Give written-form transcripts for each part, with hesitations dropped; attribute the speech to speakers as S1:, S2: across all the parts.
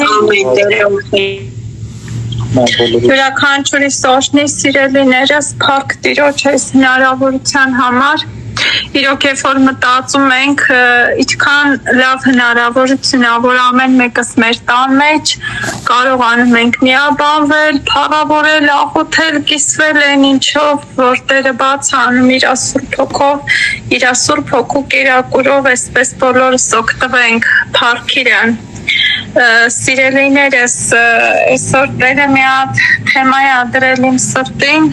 S1: ամեն յուրաքանչյուրի սորտնի սիրելիներս փառք Տիրոջ այս հնարավորության համար իրոք երբ որ մտածում ենք ինչքան լավ հնարավորություն ա որ ամեն մեկս մեր տան մեջ կարողանում ենք միաբանվել, փառավորել, աղոթել, կիսվել այն ինչով որ Տերը բաց անում իր Սուրբ Հոգով, իր Սուրբ Հոգու կերակուրով այսպես բոլորս օգտվենք փառք Իրան։ Սիրելիներս, այսօր Տերը մի հատ թեմա է դրել իմ սրտին,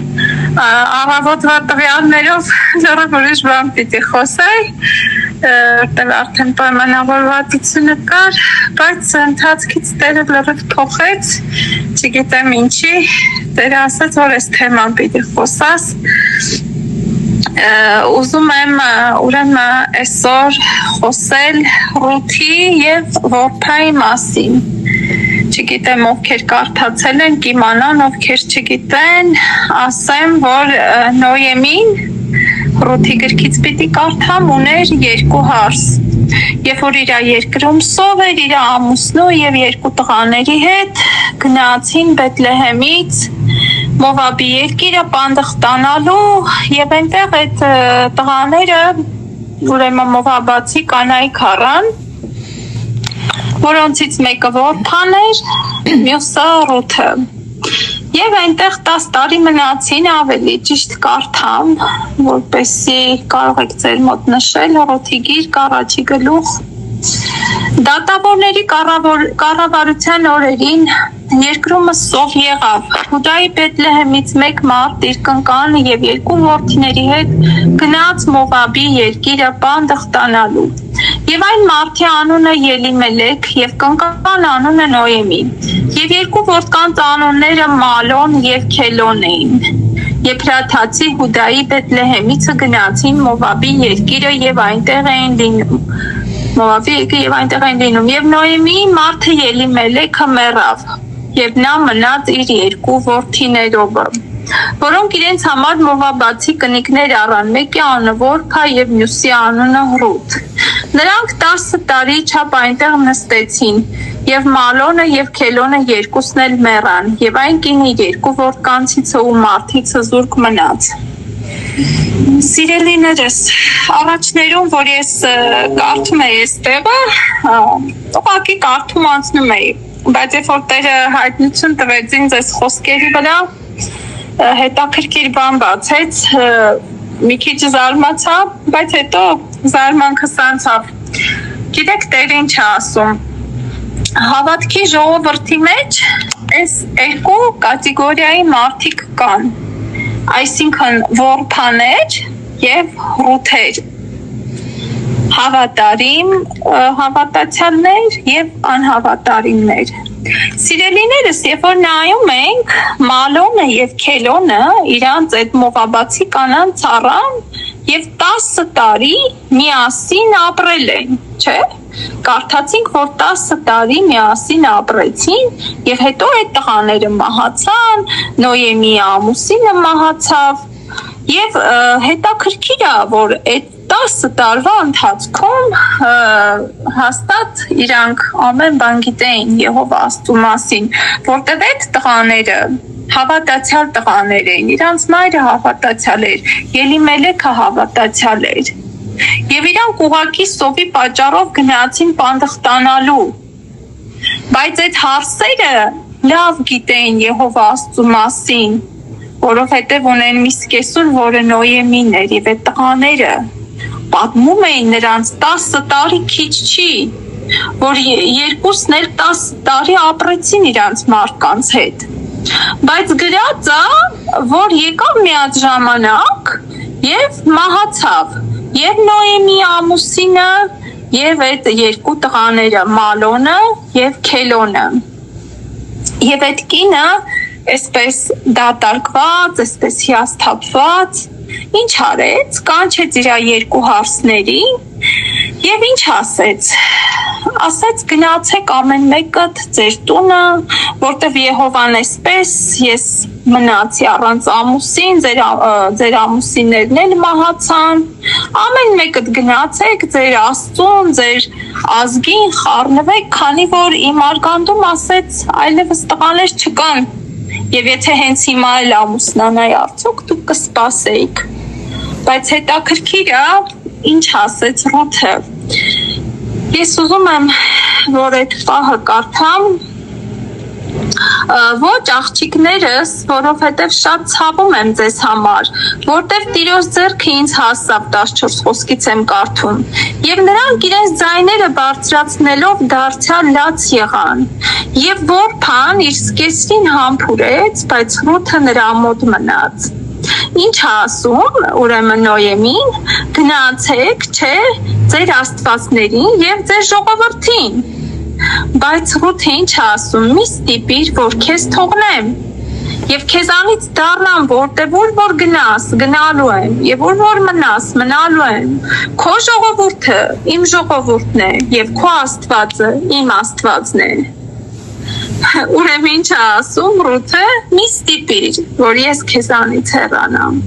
S1: առավոտվա տվյալներով լրիվ ուրիշ բան պիտի խոսեի, որտեղ արդեն պայմանավորվածությունը կար, բայց ընթացքից Տերը լրիվ փոխեց, չգիտեմ ինչի, Տերը ասաց, որ այս թեման պիտի խոսաս, ուզում եմ ուրեմն այսօր խոսել Ռութի եւ Որփայի մասին։ Չգիտեմ ովքեր կարդացել են, կիմանան, ովքեր չգիտեն, ասեմ, որ Նոյեմին Ռութի գրքից պիտի կարդամ ուներ 2 հարս։ Երբ որ իր երկրում սով էր, իր ամուսնու եւ 2 տղաների հետ գնացին Բեթլեհեմից Մովաբի երկիրը պանդխ տանալու եւ այնտեղ այդ տղաները ուրեմն Մովաբացի կանայք առան, որոնցից մեկը Որփան էր, մյուսը Ռութը։ Եվ այնտեղ 10 տարի մնացին, ավելի ճիշտ կարդամ, որպեսզի կարող եք ձեր մոտ նշել Ռութի գիրք առաջի գլուխ։ Դատավորների կառավարության օրերին երկրումը սով եղավ։ Հուդայի Բեթլեհեմից մեկ մարդ իր կնկանը եւ 2 որդիների հետ գնաց Մովաբի երկիրը պանդխ տանալու։ Եվ այն մարդի անունը Ելիմելեք եւ կնկան անունը Նոյեմի։ Եվ 2 որդկանց անունները Մալոն եւ Քելոն էին։ Եփրաթացի Հուդայի Բեթլեհեմից գնացին Մովաբի երկիրը եւ այնտեղ էին լինում։ Եվ Նոյեմի մարդը Ելիմելեքը մեռավ։ Եվ նա մնաց իր 2 որդիներով, որոնք իրենց համար Մովաբացի կնիկներ առան, մեկի անունը Որփա եւ մյուսի անունը Ռութ։ Նրանք 10 տարի չափ այնտեղ նստեցին, եւ Մալոնը եւ Քելոնը 2-ն էլ մեռան, եւ այն կինը 2 որդկանցից ու մարդից զուրկ մնաց։ Սիրելիներս, առաջներում, որ ես կարդում էի այս տեղը, ուղղակի կարդում անցնում էի, բայց երբ որ Տերը հայտնություն տվեց ինձ այս խոսքերի վրա, հետաքրքիր բան բացեց, մի քիչ զարմացա, բայց հետո զարմանքս անցավ։ Գիտեք Տերը ինչ է ասում։ Հավատքի ժողովրդի մեջ այս 2 կատեգորիայի մարդիկ կան, այսինքն Որփաներ եւ Ռութեր, հավատարիմ հավատացյալներ եւ անհավատարիմներ։ Սիրելիներս, երբ որ նայում ենք Մալոնը եւ Քելոնը իրանց այդ Մովաբացի կանանց առան եւ 10 տարի միասին ապրել են, չէ՞։ Կարդացինք, որ 10 տարի միասին ապրեցին եւ հետո այդ տղաները մահացան, Նոյեմի ամուսինը մահացավ եւ հետաքրքիր է, որ այդ 10 տարվա ընթացքում հաստատ իրանք ամեն բան գիտեին Եհովա Աստծո մասին, որտեղ այդ տղաները հավատացյալ տղաներ էին, իրանց մայրը հավատացյալ էր, Ելիմելեքը հավատացյալ էր։ Եվ իրանք ուղղակի սովի պատճառով գնացին պանդխ տանալու։ Բայց այդ հարսերը լավ գիտեին Եհովա Աստծո մասին, որովհետև ունեն մի սկեսուր, որը Նոյեմին էր, եւ այդ տղաները պատմում էին նրանց 10 տարի քիչ չի, որ 2-ն էլ 10 տարի ապրեցին իրանց մարդկանց հետ։ Բայց գրած է, որ եկավ մի հատ ժամանակ եւ մահացավ եւ Նոյեմի ամուսինը եւ այդ 2 տղաները Մալոնը եւ Քելոնը։ Եվ այդ կինը այսպես դատարկված, այսպես հիասթափված, ինչ արեց, կանչեց իր 2 հարսներին եւ ինչ ասեց։ ասաց գնացեք ամեն մեկդ ձեր տունը, որտեվ Եհովան էսպես ես մնացի առանց ամուսին, ձեր ամուսիններն էլ մահացան, ամեն մեկդ գնացեք ձեր Աստծուն, ձեր ազգին խառնվեք, քանի որ իմ արգանդում ասեց այլևս տղաներ չկան, եւ եթե հենց հիմա էլ ամուսնանայի արդյոք դուք կսպասեիք, բայց հետաքրքիր է, ինչ ասեց Ռութը, ես ուզում եմ, որ այդ պահը կարդամ, ոչ աղջիկներս, որովհետև շատ ցավում եմ ձեզ համար, որտև Տիրոջ ձեռքը ինձ հասավ 14 խոսքից եմ կարդում, եւ նրանք իրենց ձայները բարձրացնելով դարձյալ լաց եղան, եւ որբան իր սկեսրին համբուրեց, բայց Ռութը նրա մոտ մնաց։ Ինչ ասում, ուրեմն Նոյեմին, գնացեք, չէ, ձեր աստվածներին եւ ձեր ժողովրդին։ Բայց Ռութը ինչ ասում, մի ստիպիր, որ քեզ թողնեմ, եւ քեզանից դառնամ, որտեղ որ գնաս, գնալու եմ, եւ որ մնաս, մնալու եմ։ Քո ժողովուրդը իմ ժողովուրդն է, եւ քո Աստվածը իմ Աստվածն է։ Ուրեմն ինչ ասում Ռութը, մի ստիպիր, որ ես քեզանից հեռանամ։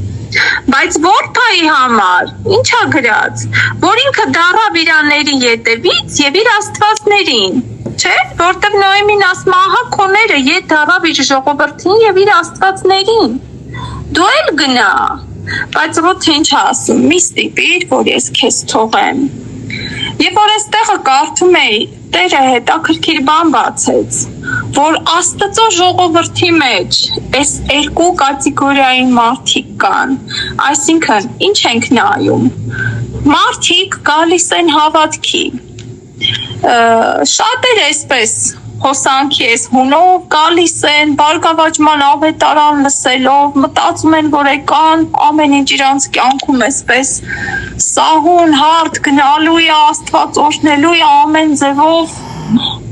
S1: Բայց որփայի համար, ինչա գրած, որ ինքը դառավ իրաների ետևից եւ իր աստվածներին, չէ՞, որտեղ Նոյեմին ասում ահա քոները ետ դառավ իր ժողովրդին եւ իր աստվածներին։ Դու էլ գնա, բայց Ռութը ինչ ասում, մի ստիպիր, որ ես քեզ թողեմ։ Եվ որ այստեղը կարդում էի, Տերը հետաքրքիր բան բացեց, որ Աստծո ժողովրդի մեջ այս երկու կատեգորիայի մարդիկ կան, այսինքն ինչ ենք նայում, մարդիկ գալիս են հավատքի, շատեր այսպես հոսանքի ես հունով գալիս են, բարգավաճման ավետարան լսելով, մտածում են, որ եկան, ամեն ինչ իրանց կյանքում այսպես սահուն, հարթ գնալու է, Աստված օրհնելու է ամեն ձևով,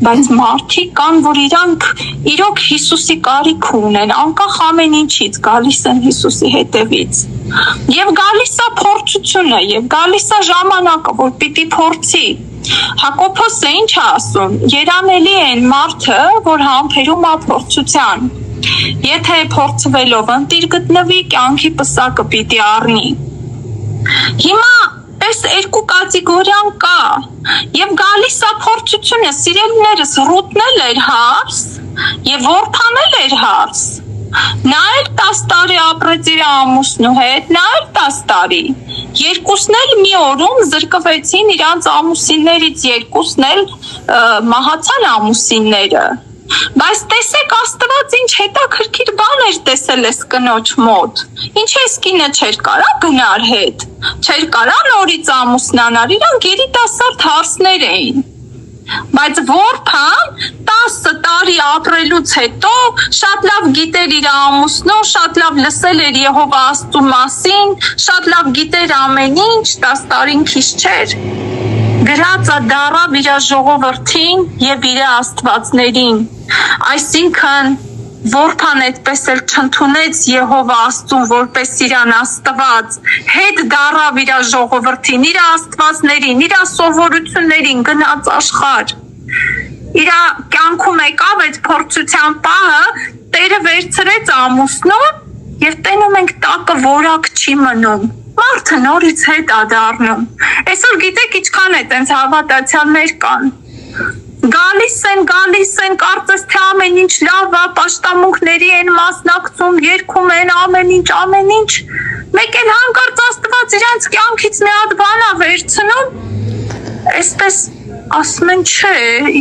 S1: բայց մարդիկ կան, որ իրանք իրոք Հիսուսի կարիք ունեն, անկախ ամեն ինչից գալիս են Հիսուսի հետևից։ Եվ գալիս է փորձությունը, եւ գալիս է ժամանակը, որ պիտի փորձի։ Հակոբոսը ինչ ասում, երանելի են մարդը, որ համբերում է փորձության։ Եթե փորձվելով ընտիր գտնվի, կյանքի պսակը պիտի առնի։ Հիմա այս երկու կատեգորիան կա, եւ գալիս է փորձությունը, սիրելիներս, Ռութն էլ էր հարս, եւ որբան էլ էր հարս։ Նա էլ 10 տարի ապրեց իր ամուսնու հետ, նա էլ 10 տարի։ Երկուսն էլ մի օրում զրկվեցին իրանց ամուսիններից, երկուսն էլ մահացան ամուսինները։ Բայց տեսեք Աստված ինչ հետաքրքիր բան էր տեսել այս կնոջ մոտ։ Ինչ էս կինը չէր կարա գնար հետ, չէր կարա նորից ամուսնանար, իրանք երիտասարդ հարսներ էին։ Բայց որբան 10 տարի ապրելուց հետո շատ լավ գիտեր իր ամուսնուն, շատ լավ լսել էր Եհովա Աստծու մասին, շատ լավ գիտեր ամեն ինչ, 10 տարին քիչ չէր։ Գրածը դառավ իր ժողովրդին եւ իր աստվածներին։ Այսինքն որբան այդպես էլ չընդունեց Եհովա Աստծուն որպես իրան Աստված, հետ դառավ իր ժողովրդին, իր աստվածներին, իր սովորություններին գնաց աշխարհ։ Իր կյանքում եկավ այդ փորձության պահը, Տերը վերցրեց ամուսնուն եւ տենում ենք տակը որակ չի մնում։ Մարդը նորից հետ է դառնում։ Այսօր գիտեք ինչքան է տենց հավատացյալներ կան։ Գալիս են, կարծես թե ամեն ինչ լավ է, պաշտամունքների են մասնակցում, երգում են ամեն ինչ, մեկ էլ հանկարծ Աստված իրանց կյանքից մի հատ բան է վերցնում, այսպես ասում են չէ,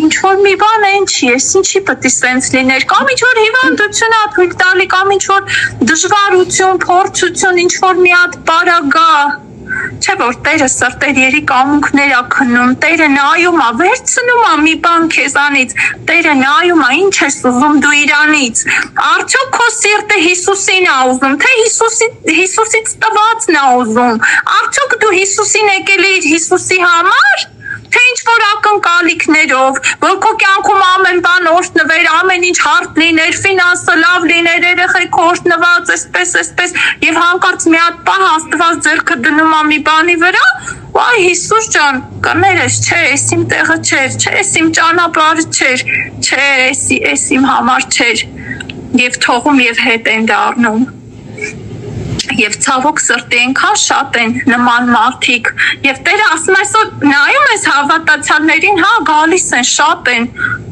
S1: ինչ որ մի բան է, ինչի պետք է սենց լիներ, կամ ինչ որ հիվանդություն է թույլ տալի, կամ ինչ որ դժվարություն, փորձություն, ինչ որ մի հատ բարագա, չէ որ Տերը սրտերի կամունքներ է քննում, Տերը նայում է, վերցնում է մի բան քեզանից, Տերը նայում է, ինչ ես ուզում դու իրանից, արդյոք քո սիրտը Հիսուսին է ուզում, թե Հիսուսից տվածն է ուզում, արդյոք դու Հիսուսին եկել ես Հիսուսի համար, թե ինչ որ ակնկալիքներով, որ քո կյանքում ամեն բան օրհնվեր, ամեն ինչ հարթ լիներ, ֆինանսը լավ լիներ, երեխեք օրհնված, այսպես, եւ հանկարծ մի հատ պահ Աստված ձեռքը դնում է մի բանի վրա, Վայ Հիսուս ջան, կներես, չէ, էս իմ տեղը չէր, չէ, էս իմ ճանապարհը չէր, չէ, էս իմ համար չէր, եւ թողում եւ հետ են դառնում։ Եվ ցավոք սրտի այնքան շատ են նման մարդիկ եւ Տերը ասում է այսօր նայում ես հավատացյալներին, հա, գալիս են, շատ են,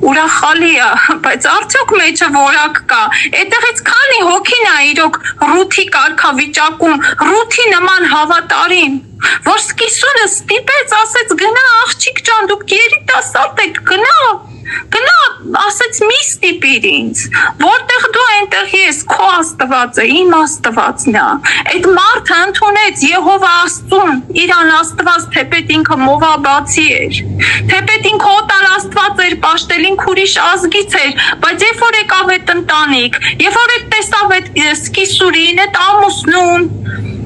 S1: ուրախալի է, բայց արդյոք մեջը որակ կա։ Այդտեղից քանի հոգին է իրոք Ռութի կարգավիճակում, Ռութի նման հավատարիմ, որ սկիզբը ստիպեց, ասեց գնա աղջիկ ջան, դուք երիտասարդ եք, գնա, ասեց մի ստիպիր ինձ, որտեղ դու այնտեղ ես, քո Աստվածը, իմ Աստվածն է։ Այդ մարդը ընդունեց Եհովա Աստծուն, իրան Աստված, թեպետ ինքը մովաբացի էր, թեպետ ինքը օտար Աստված էր, պաշտել ինքը ուրիշ ազգից էր, բայց երբ որ եկավ այդ ընտանիք, երբ որ այդ տեսավ այդ սկիսուրին, այդ ամուսնուն,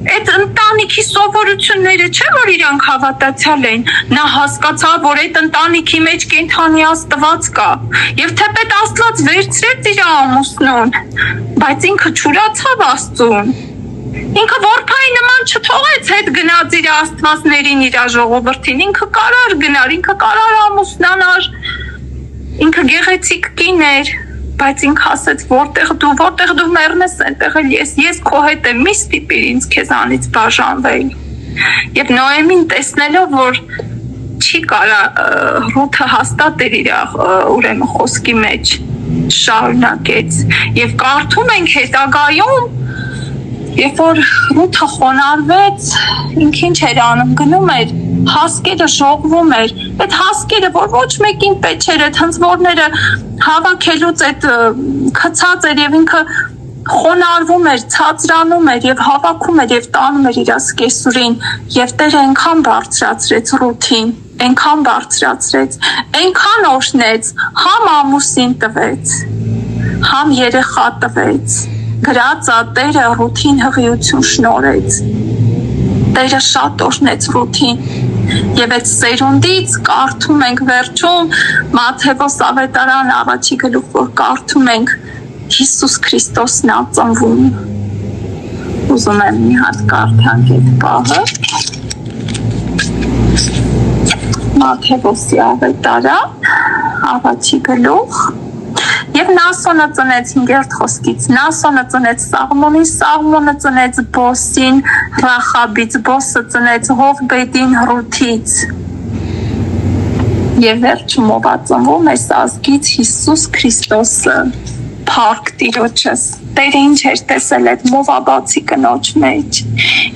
S1: այդ ընտանիքի սովորությունները չէ, որ իրանք հավատացյալ են, նա հասկացավ, որ այդ ընտանիքի մեջ կենդանի Աստված կա, եւ թեպետ Աստված վերցրեց իր ամուսնուն, բայց ինքը չուրացավ Աստծուն, ինքը որփայի նման չթողեց հետ գնաց իր աստվածներին, իր ժողովրդին, ինքը կարար գնար, ինքը կարար ամուսնանար, ինքը գեղեցիկ կին էր, բայց ինքը ասեց, որտեղ դու մեռնես, այնտեղ էլ ես քո հետ եմ, մի ստիպիր ինձ քեզանից բաժանվել։ Եվ Նոեմին տեսնելով, որ չի կարա Ռութը հաստատ էր իր ուրեմն խոսքի մեջ, շարունակեց։ Եւ կարդում ենք հետագայում, երբ որ Ռութը խոնարհվեց, ինքը ինչ էր անում, գնում էր, հասկերը ժողվում էր, այդ հասկերը, որ ոչ մեկին պետք չէր, այդ հնձվորները հավաքելուց այդ քցած էր եւ ինքը խոնարհվում էր, ցածրանում էր եւ հավաքում էր եւ տանում էր իր սկեսուրին եւ Տերը այնքան բարձրացրեց Ռութին, այնքան բարձրացրեց, այնքան օրհնեց, համ ամուսին տվեց, համ երեխա տվեց, գրածա Տերը Ռութին հղիություն շնորհեց, Տերը շատ օրհնեց Ռութին եւ այդ սերունդից կարդում ենք վերջում Մատթեոս ավետարան առաջի գլուխ, որ կարդում ենք Հիսուս Քրիստոսն է ծնվում։ Ուզում եմ մի հատ կարդանք այդ բառը։ Մատթեոսի ավետարան առաջի գլուխ Եվ Նասոնը ծնեց 5-րդ խոսքից, Նասոնը ծնեց Սաղմոնին, Սաղմոնը ծնեց Բոսին, Ռախաբից, Բոսը ծնեց Հովբեդին, Ռութից։ Եվ վերջում ով ծնվում է ազգից Հիսուս Քրիստոսը, Փառք Տիրոջս։ Տերը ինչ էր տեսել այդ մովաբացի կնոջ մեջ,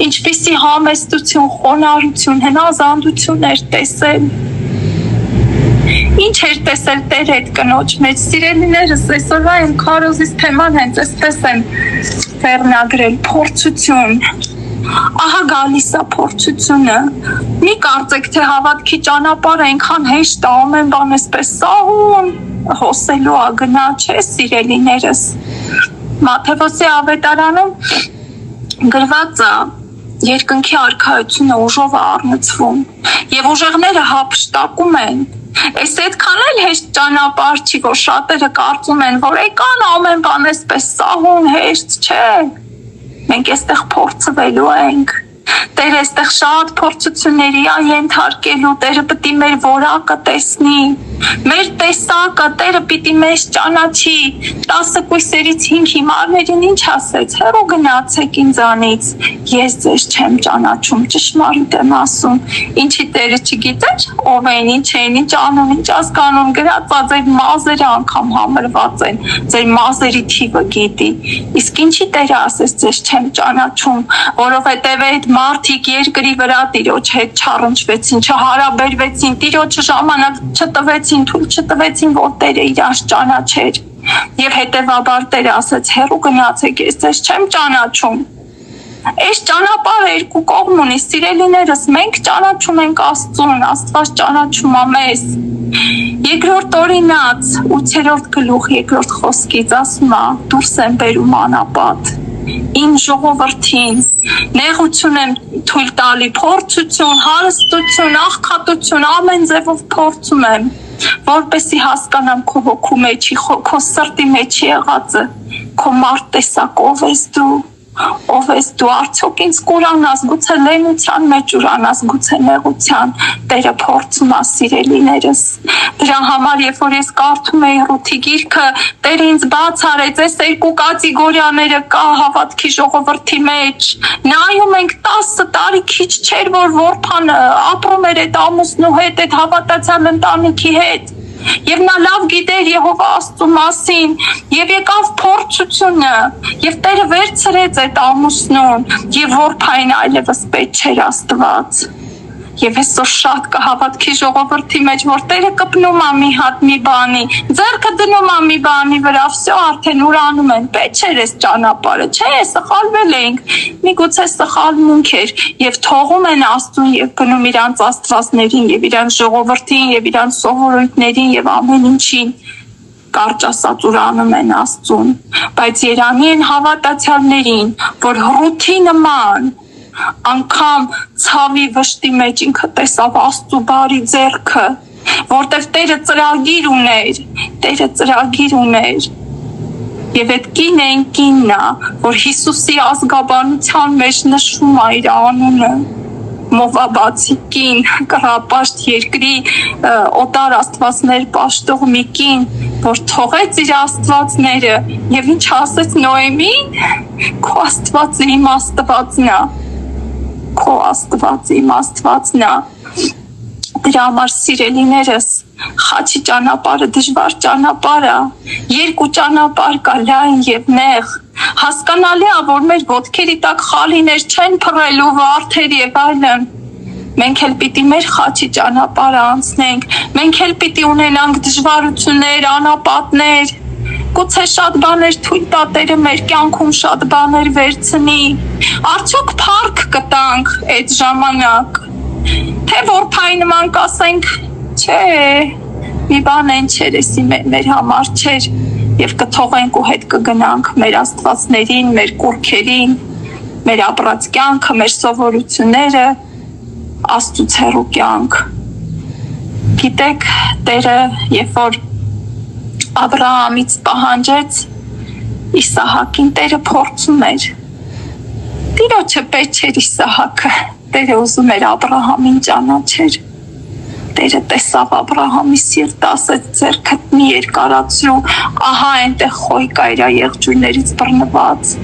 S1: ինչպիսի համեստություն, խոնարհություն, հնազանդություն էր տեսել։ Ինչ էր տեսել Տերը այդ կնոջ մեջ, սիրելիներս, այսօրվա եմ քարոզից թեման հենց այսպես եմ վերնագրել, փորձություն, ահա գալիս է փորձությունը, մի կարծեք, թե հավատքի ճանապարհը այնքան հեշտ է, ամեն բան այսպես սահուն, հոսելու է գնա, չէ սիրելիներս, Մատթեոսի ավետարանում գրված է, երկնքի արքայությունը ուժով է առնցվում, եւ ուժեղները հափշտակում են, Այս այդքան էլ հեշտ ճանապարհ չի, որ շատերը կարծում են, որ եկան ամեն բան այսպես սահուն հեշտ չէ։ Մենք այստեղ փորձվելու ենք։ Տերը այստեղ շատ փորձությունների է ենթարկելու, Տերը պիտի մեր որակը տեսնի, մեր տեսակը, Տերը պիտի մեզ ճանաչի։ 10 կույսերից 5 հիմարներին ինչ ասեց, հեռու գնացեք ինձանից, ես ձեզ չեմ ճանաչում, ճշմարիտ եմ ասում, ինչի Տերը չգիտեր, ով են, ինչ են, ինչ անում, ինչ ազգանուն, գրած է, ձեր մազերը անգամ համրված են, ձեր մազերի թիվը գիտի, իսկ ինչի Տերը ասեց, ձեզ չեմ ճանաչում, որովհետև այդ մարդիկ երկրի վրա Տիրոջ հետ չառնչվեցին, չհարաբերվեցին, Տիրոջը ժամանակ չտվեցին, թույլ չտվեցին, որ Տերը իրանց ճանաչեր։ Եվ հետևաբար Տերը ասեց, հեռու գնացեք, ես ձեզ չեմ ճանաչում։ Այս ճանապարհը երկու կողմ ունի, սիրելիներս, մենք ճանաչում ենք Աստծուն, Աստված ճանաչում է մեզ։ Երկրորդ օրինաց 8-րդ գլուխ 2-րդ խոսքից ասում է, դուրս են բերում անապատ։ Իմ ժողովրդին նեղություն եմ թույլ տալի, փորձություն, հարստություն, աղքատություն, ամեն ձևով փորձում եմ, որպեսզի հասկանամ քո հոգու մեջի, քո սրտի մեջ եղածը, քո մարդ տեսակ ով ես դու, ով ես դու, արդյոք ինձ կուրանաս, գուցե լենության մեջ ուրանաս, գուցե նեղության, Տերը փորձում է սիրելիներս։ Դրա համար, երբ որ ես կարդում էի Ռութի գիրքը, Տերը ինձ բաց արեց, այս երկու կատեգորիաները կա հավատքի ժողովրդի մեջ։ Նայում ենք 10 տարի քիչ չէր, որ որբան ապրում էր այդ ամուսնու հետ, այդ հավատացյալ ընտանիքի հետ։ Եվ նա լավ գիտեր Եհովա Աստծու մասին, եւ եկավ փորձությունը, եւ Տերը վերցրեց այդ ամուսնուն, եւ որբայն այլևս պետք չէր Աստված։ Եվ այսօր շատ կհավատքի ժողովրդի մեջ, որ Տերը կպնում է մի հատ մի բանի, ձեռքը դնում է մի բանի վրա, վсё արդեն ուրանում են, պետք չէր այս ճանապարհը, չէ, սխալվել էինք, միգուցե սխալմունք էր, եւ թողում են Աստծուն եւ գնում իրանց աստվածներին եւ իրանց ժողովրդին եւ իրանց սովորույթներին եւ ամեն ինչին կարճ ասած ուրանում են Աստծուն, բայց երանի են հավատացյալներին, որ Ռութի նման անգամ ցավի վշտի մեջ ինքը տեսավ Աստծու բարի ձեռքը, որտեվ Տերը ծրագիր ուներ, եւ այդ կինը այն կինն է, որ Հիսուսի ազգաբանության մեջ նշվում է իր անունը, Մովաբացի կին, կռապաշտ երկրի օտար աստվածներ պաշտող մի կին, որ թողեց իր աստվածները եւ ինչ ասեց Նոեմին, քո աստվածը իմ աստվածն է, քո աստվածը իմ աստվածն է։ Դրա համար սիրելիներս, խաչի ճանապարհը դժվար ճանապարհ է, երկու ճանապարհ կա, լայն եւ նեղ։ Հասկանալի է, որ մեր ոտքերի տակ խալիներ չեն փռելու, վարդեր եւ այլն։ Մենք էլ պիտի մեր խաչի ճանապարհը անցնենք, մենք էլ պիտի ունենանք դժվարություններ, անապատներ։ Գուցե շատ բաներ թույլ տա Տերը մեր կյանքում շատ բաներ վերցնի։ Արդյոք փառք կտանք այդ ժամանակ։ Թե որբայի նման կասենք, չէ, մի բան են չէր, էսի մեր համար չէր, եւ կթողենք ու հետ կգնանք մեր աստվածներին, մեր կուռքերին, մեր ապրած կյանքը, մեր սովորությունները, Աստծուց հեռու կյանք։ Գիտեք, Տերը, երբ որ Աբրահամից պահանջեց Իսահակին, Տերը փորձում էր։ Տիրոջը պետք չէր Իսահակը, Տերը ուզում էր Աբրահամին ճանաչեր։ Տերը տեսավ Աբրահամի սիրտը, ասեց ձեռքդ մի երկարացրու, ահա այնտեղ խոյ կա իր եղջյուրներից բռնված։